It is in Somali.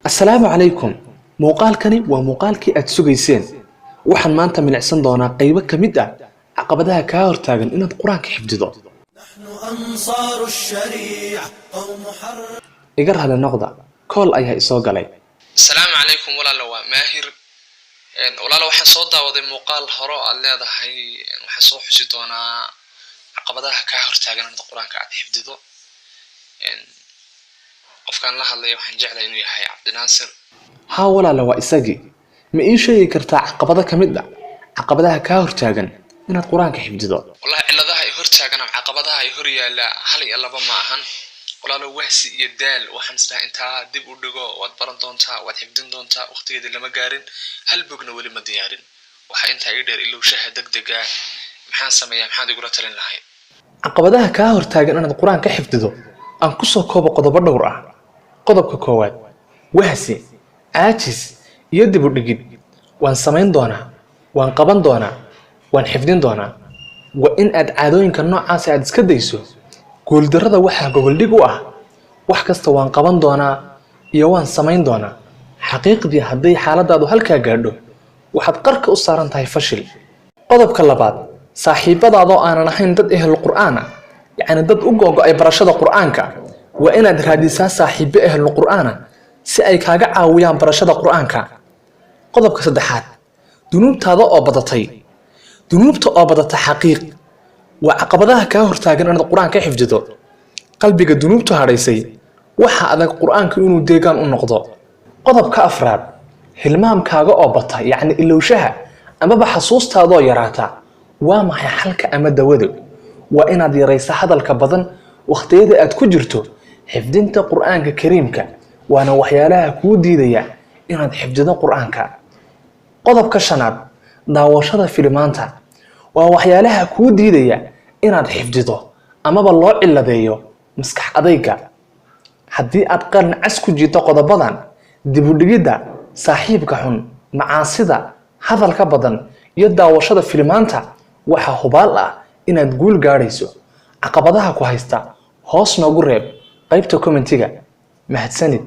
السلام عليكم. muuqaalkani waa muuqaalkii aad sugayseen. waxaan maanta milicsan doonaa qaybo ka mid ah caqabadaha ka hortaagan inaad quraanka xifdido. iga raali noqda kool ayaa isoo galay. السلام عليكم walaalo waa maahir walaalo waxaan soo daawaday muuqaal hore aad leedahay waxaan soo xusi doonaa caqabadaha ka hortaagan inaad quraanka aad xifdido. qofkan la hadlay waxaan jeclahay inuu yahay Cabdinaasir. ها walaalo waa isagii. ma ii sheegi kartaa caqabada ka mid ah caqabadaha ka hortaagan inaad quraanka xifdido? wallahi ciladaha ay hortaagan ama caqabadaha ay hor yaala hal iyo laba ma ahan. walaalo wahsi iyo daal waxaan isla inta dib u dhigo waad baran doontaa waad xifdin doontaa waqtigeeda lama gaarin hal bogna wali ma diyaarin. waxa inta ay dheer ilaa shaha degdega maxaan sameeyaa maxaad igu talin lahayd? caqabadaha ka hortaagan inaad quraanka xifdido aan ku soo koobo qodobo dhowr ah. qodobka koowaad wahsi, caajis iyo dib u dhigid. waan samayn doonaa, waan qaban doonaa, waan xifdin doonaa. waa in aad caadooyinka noocaas aad iska dayso. guuldarrada waxaa gogoldhig u ah wax kasta waan qaban doonaa iyo waan samayn doonaa. xaqiiqdii hadday xaaladaadu halkaa gaadho waxaad qarka u saaran tahay fashil. qodobka labaad saaxiibadaadoo aanan ahayn dad ehel qur'aan ah, yacni dad u go'go'ay barashada qur'aanka. waa inaad raadisaa saaxiibo ehel qur'aan ah si ay kaaga caawiyaan barashada qur'aanka. qodobka saddexaad dunuubtaada oo badatay. dunuubta oo badata xaqiiq waa caqabadaha ka hortaagan inaad quraanka xifdido. qalbiga dunuubtu hadhaysay waxa adag quraanka inuu deegaan u noqdo. qodobka afraad hilmaamkaaga oo bata, yacni ilowshaha amaba xasuustaadoo yaraata. waa maxay xalka ama dawadu? waa inaad yaraysa hadalka badan waqtiyada aad ku jirto xifdinta qur'aanka kariimka. waana waxyaalaha kuu diidaya inaad xifdido qur'aanka. qodobka shanaad daawashada filimaanta waa waxyaalaha kuu diidaya inaad xifdido amaba loo ciladeeyo maskax adayga. haddii aad qaran cas ku jiito qodobadan, dib u dhigidda, saaxiibka xun, macaasida, hadalka badan iyo daawashada filimaanta, waxaa hubaal ah inaad guul gaadhayso. caqabadaha ku haysta hoos noogu reeb qaybta commentiga. mahadsanid.